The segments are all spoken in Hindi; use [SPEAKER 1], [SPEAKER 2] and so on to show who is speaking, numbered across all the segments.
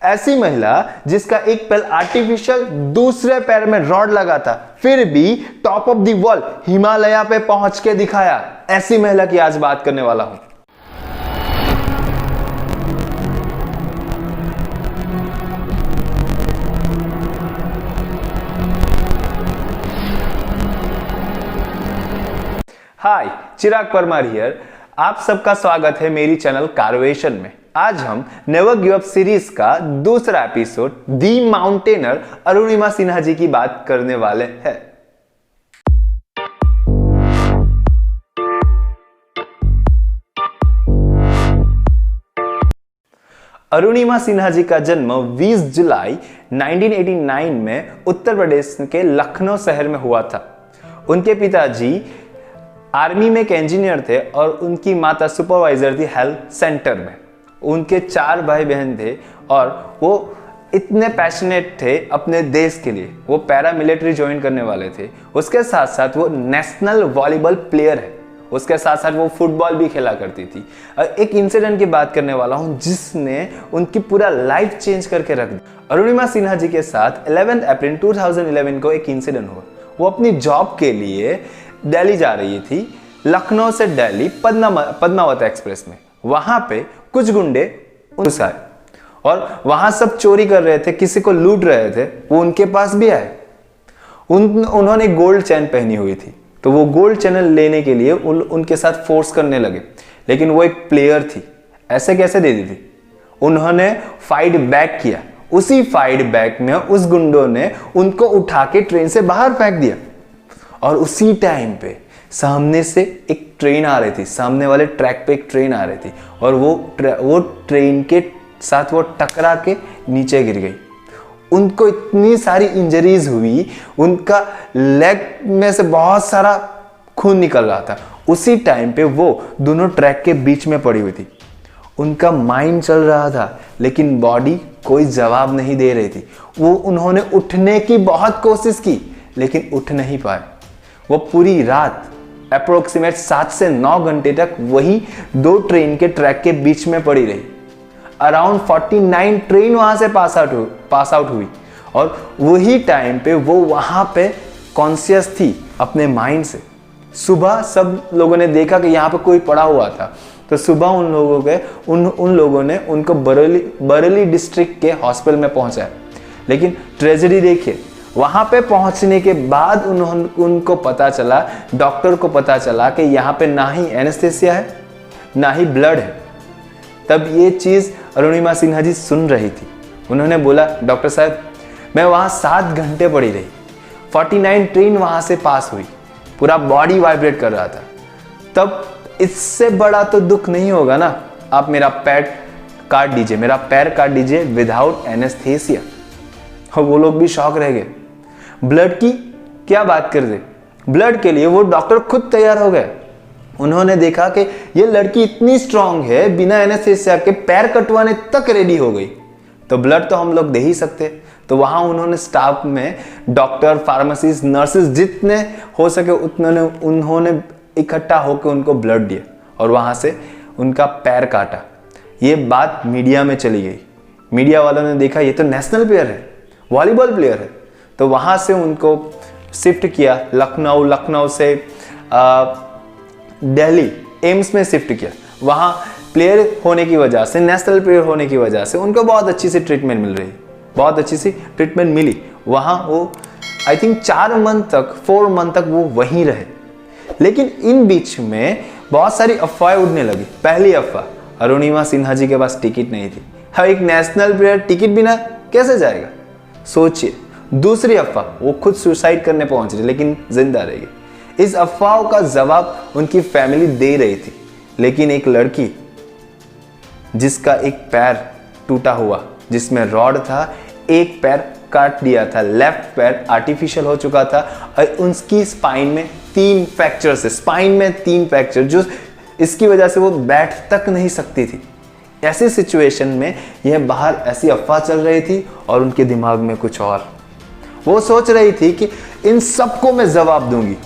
[SPEAKER 1] ऐसी महिला जिसका एक पैर आर्टिफिशियल दूसरे पैर में रॉड लगा था, फिर भी top of the world Himalaya पे पहुंच के दिखाया। ऐसी महिला की आज बात करने वाला हूं। हाय, चिराग परमार हियर। आप सबका स्वागत है मेरी चैनल कारवेशन में। आज हम नेवर गिव अप सीरीज का दूसरा एपिसोड दी माउंटेनर अरुणिमा सिन्हा जी की बात करने वाले हैं। अरुणिमा सिन्हा जी का जन्म 20 जुलाई 1989 में उत्तर प्रदेश के लखनऊ शहर में हुआ था। उनके पिताजी आर्मी में एक इंजीनियर थे और उनकी माता सुपरवाइजर थी हेल्थ सेंटर में। उनके 4 भाई बहन थे और वो इतने पैशनेट थे अपने देश के लिए। वो पैरा मिलिट्री ज्वाइन करने वाले थे। उसके साथ साथ वो नेशनल वॉलीबॉल प्लेयर है। उसके साथ साथ वो फुटबॉल भी खेला करती थी। एक इंसिडेंट की बात करने वाला हूँ जिसने उनकी पूरा लाइफ चेंज करके रख दी। अरुणिमा सिन्हा जी के साथ 11 अप्रैल 2011 को एक इंसिडेंट हुआ। वो अपनी जॉब के लिए दिल्ली जा रही थी, लखनऊ से दिल्ली पद्मावत एक्सप्रेस में। वहां पे कुछ गुंडे घुस आए और वहां सब चोरी कर रहे थे, किसी को लूट रहे थे। वो उनके पास भी आए। उन्होंने गोल्ड चेन पहनी हुई थी, तो वो गोल्ड चेन लेने के लिए उनके साथ फोर्स करने लगे। लेकिन वो एक प्लेयर थी, ऐसे कैसे दे दी थी? उन्होंने फाइट बैक किया। उसी फाइट बैक में उस गुंडों ने उनको उठा के ट्रेन से बाहर फेंक दिया। और उसी टाइम पे सामने से एक ट्रेन आ रही थी, सामने वाले ट्रैक पे एक ट्रेन आ रही थी और वो ट्रेन के साथ वो टकरा के नीचे गिर गई। उनको इतनी सारी इंजरीज हुई, उनका लेग में से बहुत सारा खून निकल रहा था। उसी टाइम पे वो दोनों ट्रैक के बीच में पड़ी हुई थी। उनका माइंड चल रहा था लेकिन बॉडी कोई जवाब नहीं दे रही थी। उन्होंने उठने की बहुत कोशिश की लेकिन उठ नहीं पाए। वो पूरी रात अप्रोक्सीमेट 7 से 9 घंटे तक वही 2 ट्रेन के ट्रैक के बीच में पड़ी रही। अराउंड 49 ट्रेन वहां से पास आउट हुई और वही टाइम पे वो वहां पे कॉन्शियस थी अपने माइंड से। सुबह सब लोगों ने देखा कि यहाँ पे कोई पड़ा हुआ था, तो सुबह उन लोगों ने उनको बरेली डिस्ट्रिक्ट के हॉस्पिटल में पहुंचाया। लेकिन ट्रेजेडी देखिए, वहां पे पहुंचने के बाद उनको पता चला, डॉक्टर को पता चला कि यहाँ पे ना ही एनेस्थेसिया है ना ही ब्लड है। तब ये चीज अरुणिमा सिन्हा जी सुन रही थी। उन्होंने बोला, डॉक्टर साहब मैं वहां 7 घंटे पड़ी रही, 49 ट्रेन वहां से पास हुई, पूरा बॉडी वाइब्रेट कर रहा था। तब इससे बड़ा तो दुख नहीं होगा ना, आप मेरा पैर काट दीजिए विदाउट एनेस्थेसिया। और वो लोग भी शॉक रह गए। ब्लड की क्या बात कर दे, ब्लड के लिए वो डॉक्टर खुद तैयार हो गए। उन्होंने देखा कि ये लड़की इतनी स्ट्रांग है, बिना एनेस्थेसिया के पैर कटवाने तक रेडी हो गई, तो ब्लड तो हम लोग दे ही सकते। तो वहां उन्होंने स्टाफ में डॉक्टर, फार्मासिस्ट, नर्सेस जितने हो सके उन्होंने इकट्ठा होकर उनको ब्लड दिया और वहां से उनका पैर काटा। ये बात मीडिया में चली गई। मीडिया वालों ने देखा ये तो नेशनल प्लेयर है, वॉलीबॉल प्लेयर है। तो वहां से उनको शिफ्ट किया लखनऊ से दिल्ली एम्स में शिफ्ट किया। वहां प्लेयर होने की वजह से, नेशनल प्लेयर होने की वजह से उनको बहुत अच्छी सी ट्रीटमेंट मिल रही, बहुत अच्छी सी ट्रीटमेंट मिली। वहां वो आई थिंक 4 मंथ तक वो वहीं रहे। लेकिन इन बीच में बहुत सारी अफवाहें उड़ने लगी। पहली अफवाह, अरुणिमा सिन्हा जी के पास टिकट नहीं थी। हाँ, एक नेशनल प्लेयर टिकट बिना कैसे जाएगा, सोचिए। दूसरी अफवाह, वो खुद सुसाइड करने पहुंच रही लेकिन जिंदा रह गई। इस अफवाह का जवाब उनकी फैमिली दे रही थी। लेकिन एक लड़की जिसका एक पैर टूटा हुआ, जिसमें रॉड था, एक पैर काट दिया था, लेफ्ट पैर आर्टिफिशियल हो चुका था और उसकी स्पाइन में 3 फ्रैक्चर जो इसकी वजह से वो बैठ तक नहीं सकती थी। ऐसी सिचुएशन में यह बाहर ऐसी अफवाह चल रही थी और उनके दिमाग में कुछ और। वो सोच रही थी कि इन सबको मैं जवाब दूंगी,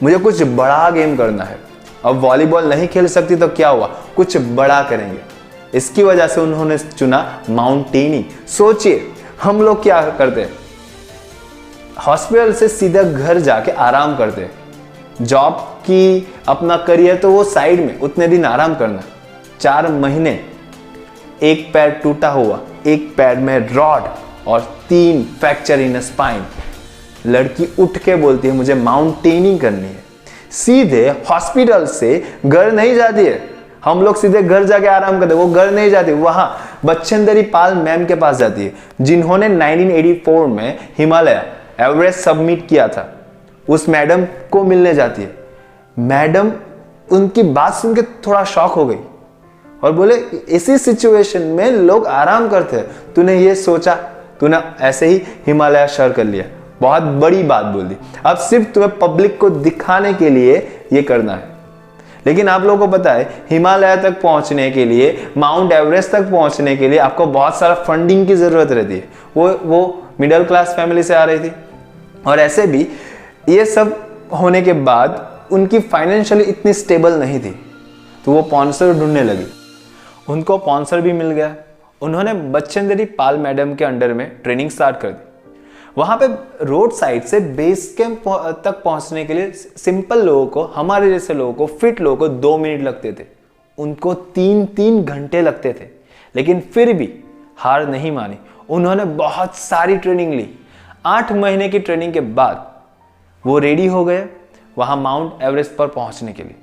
[SPEAKER 1] मुझे कुछ बड़ा गेम करना है। अब वॉलीबॉल नहीं खेल सकती तो क्या हुआ, कुछ बड़ा करेंगे। इसकी वजह से उन्होंने चुना माउंटेनिंग। सोचिए हम लोग क्या करते हैं, हॉस्पिटल से सीधा घर जाके आराम करते हैं, जॉब की अपना करियर तो वो साइड में, उतने दिन आराम करना। 4 महीने, एक पैर टूटा हुआ, एक पैर में रॉड और 3 फ्रैक्चर इन स्पाइन। लड़की उठ के बोलती है मुझे माउंटेनिंग करनी है। सीधे हॉस्पिटल से घर नहीं जाती है, हम लोग सीधे घर जाके आराम करते, वो घर नहीं जाती, वहां बच्छेंद्री पाल मैम के पास जाती है, जिन्होंने 1984 में हिमालय एवरेस्ट सबमिट किया था। उस मैडम को मिलने जाती है। मैडम उनकी बात सुन के थोड़ा शॉक हो गई और बोले इसी सिचुएशन में लोग आराम करते हैं, तूने ये सोचा, तूने ऐसे ही हिमालय सर कर लिया, बहुत बड़ी बात बोल दी। अब सिर्फ तुम्हें पब्लिक को दिखाने के लिए ये करना है। लेकिन आप लोगों को पता है हिमालय तक पहुंचने के लिए, माउंट एवरेस्ट तक पहुंचने के लिए आपको बहुत सारा फंडिंग की जरूरत रहती है। वो मिडिल क्लास फैमिली से आ रही थी और ऐसे भी ये सब होने के बाद उनकी फाइनेंशियली इतनी स्टेबल नहीं थी, तो वो स्पॉन्सर ढूंढने लगी। उनको स्पॉन्सर भी मिल गया। उन्होंने बच्छेंद्री पाल मैडम के अंडर में ट्रेनिंग स्टार्ट कर दी। वहां पे रोड साइड से बेस कैंप तक पहुंचने के लिए सिंपल लोगों को, हमारे जैसे लोगों को, फिट लोगों को 2 मिनट लगते थे, उनको 3-3 घंटे लगते थे। लेकिन फिर भी हार नहीं मानी, उन्होंने बहुत सारी ट्रेनिंग ली। 8 महीने की ट्रेनिंग के बाद वो रेडी हो गए वहां माउंट एवरेस्ट पर पहुंचने के लिए।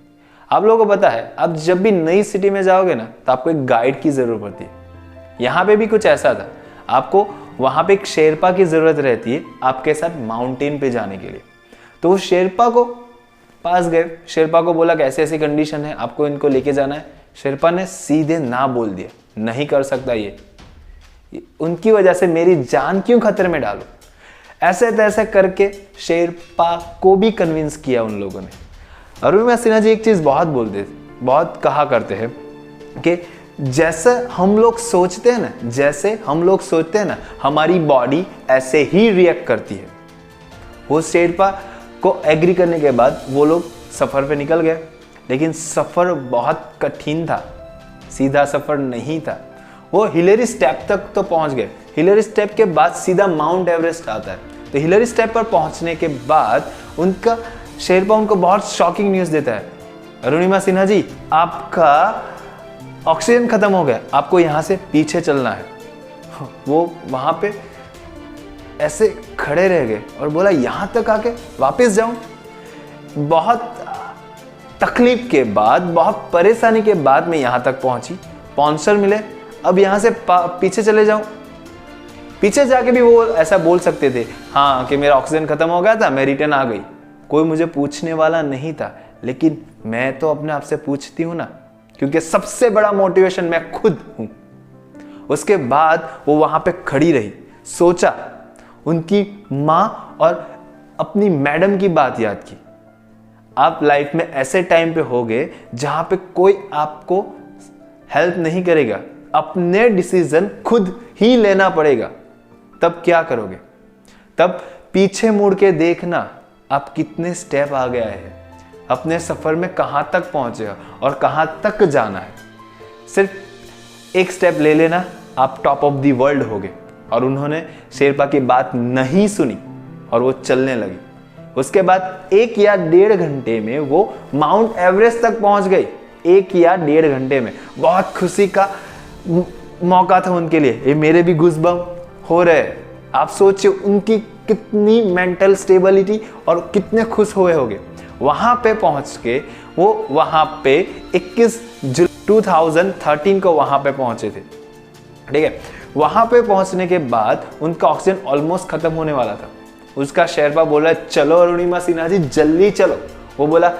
[SPEAKER 1] आप लोगों को पता है, अब जब भी नई सिटी में जाओगे ना, तो आपको एक गाइड की जरूरत पड़ती है। यहां पे भी कुछ ऐसा था, आपको वहां पे एक शेरपा की जरूरत रहती है आपके साथ माउंटेन पे जाने के लिए। तो वो शेरपा को पास गए, शेरपा को बोला कि ऐसी ऐसी कंडीशन है, आपको इनको लेके जाना है। शेरपा ने सीधे ना बोल दिया, नहीं कर सकता ये, उनकी वजह से मेरी जान क्यों खतरे में डालो। ऐसे तैसे करके शेरपा को भी कन्विंस किया उन लोगों ने। अरुणिमा सिन्हा जी एक चीज बहुत कहा करते हैं कि जैसे हम लोग सोचते हैं ना, हमारी बॉडी ऐसे ही रिएक्ट करती है। वो शेरपा को एग्री करने के बाद वो लोग सफर पे निकल गए, लेकिन सफर बहुत कठिन था, सीधा सफर नहीं था। वो हिलेरी स्टेप तक तो पहुंच गए। हिलेरी स्टेप के बाद सीधा माउंट एवरेस्ट आता है। तो हिलेरी स्टेप पर पहुंचने के बाद उनका शेरपा उनको बहुत शॉकिंग न्यूज देता है, अरुणिमा सिन्हा जी आपका ऑक्सीजन खत्म हो गया, आपको यहां से पीछे चलना है। वो वहां पे ऐसे खड़े रह गए और बोला यहां तक आके वापस जाऊं। बहुत तकलीफ के बाद, बहुत परेशानी के बाद मैं यहां तक पहुंची, स्पॉन्सर मिले, अब यहां से पीछे चले जाऊं। पीछे जाके भी वो ऐसा बोल सकते थे हाँ कि मेरा ऑक्सीजन खत्म हो गया था, मैं रिटर्न आ गई, कोई मुझे पूछने वाला नहीं था। लेकिन मैं तो अपने आप से पूछती हूं ना, क्योंकि सबसे बड़ा मोटिवेशन मैं खुद हूं। उसके बाद वो वहां पे खड़ी रही, सोचा, उनकी मां और अपनी मैडम की बात याद की। आप लाइफ में ऐसे टाइम पे होगे जहां पे कोई आपको हेल्प नहीं करेगा, अपने डिसीजन खुद ही लेना पड़ेगा। तब क्या करोगे? तब पीछे मुड़ के देखना आप कितने स्टेप आ गया है, अपने सफर में कहां तक पहुंचे और कहां तक जाना है। सिर्फ एक स्टेप ले लेना, आप टॉप ऑफ द वर्ल्ड होगे। और उन्होंने शेरपा की बात नहीं सुनी और वो चलने लगी। उसके बाद 1 या 1.5 घंटे में वो माउंट एवरेस्ट तक पहुंच गई। 1 या 1.5 घंटे में। बहुत खुशी का मौका था उनके लिए। ये मेरे भी गूज़बम्प हो रहे। आप सोचिए उनकी कितनी मेंटल स्टेबिलिटी और कितने खुश हुए होंगे। वहां पे पहुंच के वो वहां पे 21 जुलाई 2013 को वहां पे पहुंचे थे। ठीक है, वहां पे पहुंचने के बाद उनका ऑक्सीजन ऑलमोस्ट खत्म होने वाला था। उसका शेरपा बोला चलो अरुणिमा सिन्हा जी जल्दी चलो। वो बोला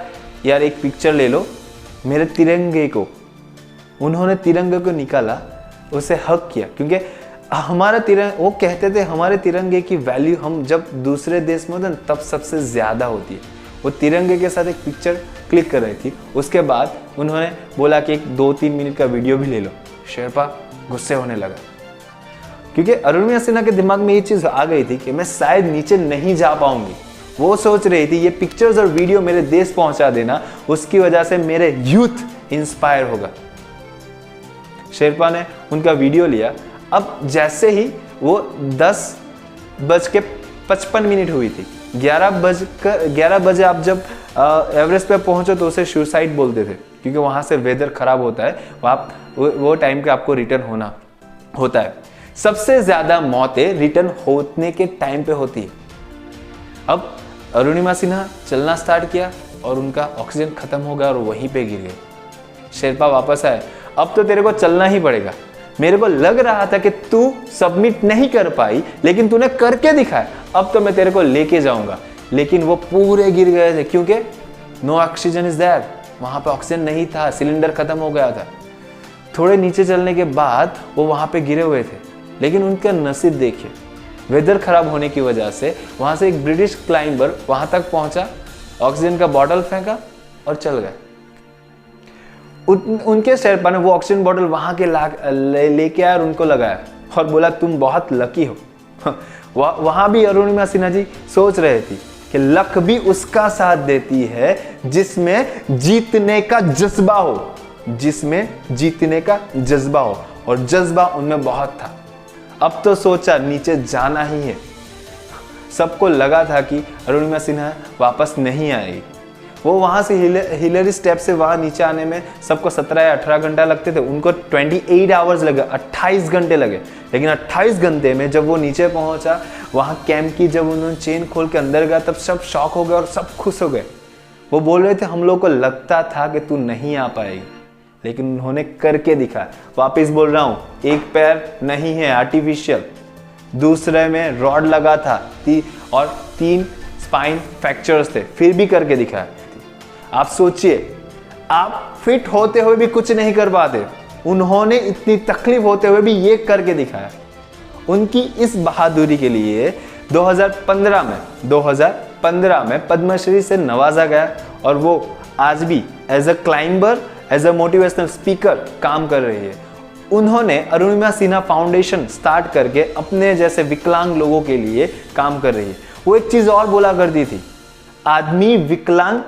[SPEAKER 1] यार एक पिक्चर ले लो मेरे तिरंगे को। उन्होंने तिरंगे को निकाला, उसे हक किया, क्योंकि हमारा तिरंगा, वो कहते थे हमारे तिरंगे की वैल्यू हम जब दूसरे देश में होते हैं तब सबसे ज्यादा होती है। वो तिरंगे के साथ एक पिक्चर क्लिक कर रही थी। उसके बाद उन्होंने बोला कि एक 2-3 मिनट का वीडियो भी ले लो। शेरपा गुस्से होने लगा, क्योंकि अरुणिमा सिन्हा के दिमाग में ये चीज आ गई थी कि मैं शायद नीचे नहीं जा पाऊंगी। वो सोच रही थी ये पिक्चर्स और वीडियो मेरे देश पहुंचा देना, उसकी वजह से मेरे यूथ इंस्पायर होगा। शेरपा ने उनका वीडियो लिया। अब जैसे ही वो 10:55 हुई थी, 11 बजे आप जब एवरेस्ट पे पहुंचो तो उसे सुसाइड बोलते थे, क्योंकि वहां से वेदर खराब होता है, वो टाइम पे आपको रिटर्न होना होता है। सबसे ज्यादा मौतें रिटर्न होने के टाइम पे होती है। अब अरुणिमा सिन्हा चलना स्टार्ट किया और उनका ऑक्सीजन खत्म हो गया और वहीं पे गिर गए। शेरपा वापस आए, अब तो तेरे को चलना ही पड़ेगा, मेरे को लग रहा था कि तू सबमिट नहीं कर पाई लेकिन तूने करके दिखाया, अब तो मैं तेरे को लेके जाऊंगा। लेकिन वो पूरे गिर गए थे क्योंकि नो ऑक्सीजन इज देयर, वहां पे ऑक्सीजन नहीं था, सिलेंडर खत्म हो गया था। थोड़े नीचे चलने के बाद वो वहां पे गिरे हुए थे, लेकिन उनका नसीब देखिए, वेदर खराब होने की वजह से वहां से एक ब्रिटिश क्लाइंबर वहां तक पहुंचा, ऑक्सीजन का बॉटल फेंका और चल गए। उनके शेरपा ने वो ऑक्सीजन बॉटल वहां के लेके आया और उनको लगाया और बोला तुम बहुत लकी हो। वहां भी अरुणिमा सिन्हा जी सोच रहे थी कि लक भी उसका साथ देती है जिसमें जीतने का जज्बा हो, जिसमें जीतने का जज्बा हो, और जज्बा उनमें बहुत था। अब तो सोचा नीचे जाना ही है। सबको लगा था कि अरुणिमा सिन्हा वापस नहीं आएगी। वो वहां से हिलरी स्टेप से वहां नीचे आने में सबको 17 या 18 घंटा लगते थे, उनको 28 आवर्स लगे, 28 घंटे लगे। लेकिन 28 घंटे में जब वो नीचे पहुंचा, वहां कैंप की जब उन्होंने चेन खोल के अंदर गया, तब सब शॉक हो गए और सब खुश हो गए। वो बोल रहे थे हम लोग को लगता था कि तू नहीं आ पाएगी, लेकिन उन्होंने करके दिखाया। वापिस बोल रहा हूं, एक पैर नहीं है आर्टिफिशियल, दूसरे में रॉड लगा था और 3 स्पाइन फ्रैक्चर्स थे, फिर भी करके दिखाया। आप सोचिए, आप फिट होते हुए भी कुछ नहीं कर पाते, उन्होंने इतनी तकलीफ होते हुए भी ये करके दिखाया। उनकी इस बहादुरी के लिए 2015 में पद्मश्री से नवाजा गया और वो आज भी as a climber, as a motivational speaker काम कर रही है। उन्होंने अरुणिमा सिन्हा फाउंडेशन स्टार्ट करके अपने जैसे विकलांग लोगों के लिए काम कर रही है। वो एक चीज और बोला करती थी, आदमी विकलांग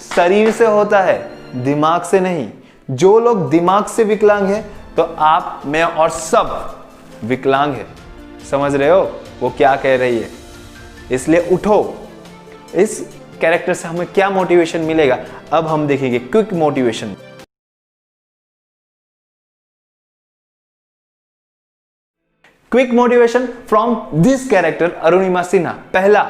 [SPEAKER 1] शरीर से होता है, दिमाग से नहीं। जो लोग दिमाग से विकलांग हैं तो आप, मैं और सब विकलांग है। समझ रहे हो वो क्या कह रही है? इसलिए उठो। इस कैरेक्टर से हमें क्या मोटिवेशन मिलेगा, अब हम देखेंगे quick motivation. Quick motivation from this character Arunima Sinha. पहला,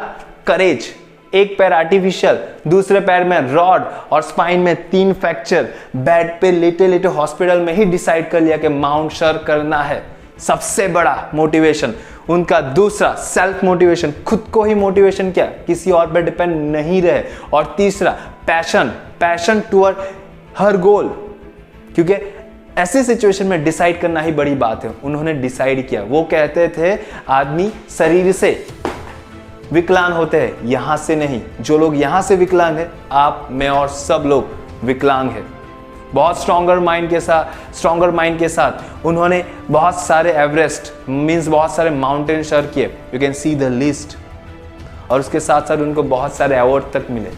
[SPEAKER 1] करेज। एक पैर आर्टिफिशियल, दूसरे पैर में रॉड और स्पाइन में 3 फ्रैक्चर। बेड पे लेटे लेटे हॉस्पिटल में ही डिसाइड कर लिया कि माउंट सर करना है। सबसे बड़ा मोटिवेशन उनका। दूसरा, सेल्फ मोटिवेशन, खुद को ही मोटिवेशन किया, किसी और पे डिपेंड नहीं रहे। और तीसरा, पैशन टुवर्ड हर गोल, क्योंकि ऐसे सिचुएशन में डिसाइड करना ही बड़ी बात है। उन्होंने डिसाइड किया। वो कहते थे आदमी शरीर से विकलांग होते हैं, यहां से नहीं। जो लोग यहां से विकलांग है, आप, मैं और सब लोग विकलांग है। बहुत स्ट्रॉन्गर माइंड के साथ उन्होंने बहुत सारे एवरेस्ट मींस बहुत सारे माउंटेन सर किए, you can see the list. और उसके साथ साथ उनको बहुत सारे अवार्ड तक मिले।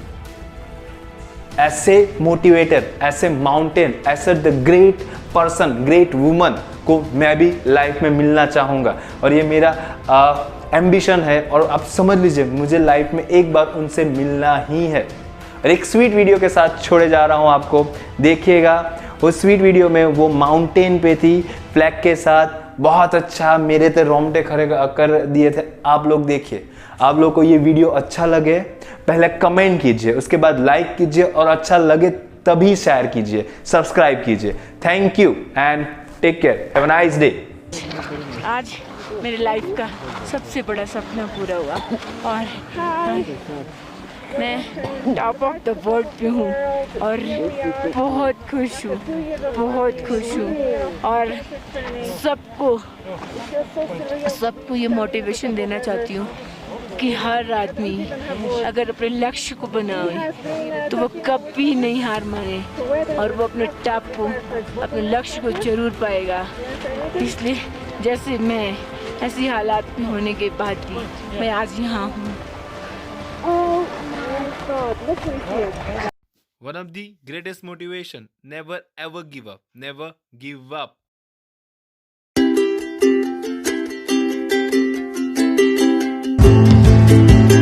[SPEAKER 1] ऐसे मोटिवेटर, ऐसे माउंटेन, ऐसे the great person, great woman को मैं भी लाइफ में मिलना चाहूंगा। और ये मेरा एम्बिशन है। और आप समझ लीजिए, मुझे लाइफ में एक बार उनसे मिलना ही है। और एक स्वीट वीडियो के साथ छोड़े जा रहा हूं आपको, देखिएगा। उस स्वीट वीडियो में वो माउंटेन पे थी फ्लैग के साथ, बहुत अच्छा, मेरे तो रोंगटे खड़े कर दिए थे। आप लोग देखिए। आप लोग को ये वीडियो अच्छा लगे, पहले कमेंट कीजिए, उसके बाद लाइक कीजिए, और अच्छा लगे तभी शेयर कीजिए, सब्सक्राइब कीजिए। Thank you and take care, have a nice day.
[SPEAKER 2] आज मेरे लाइफ का सबसे बड़ा सपना पूरा हुआ और मैं टॉप ऑफ द वर्ल्ड पे हूँ और बहुत खुश हूँ और सबको ये मोटिवेशन देना चाहती हूँ कि हर आदमी अगर अपने लक्ष्य को बनाए तो वो कभी नहीं हार माने और वो अपने टॉप को, अपने लक्ष्य को जरूर पाएगा। इसलिए जैसे मैं, ऐसी हालात में होने के बाद भी मैं आज यहाँ हूँ।
[SPEAKER 1] One of the greatest motivation, never ever give up, never give up.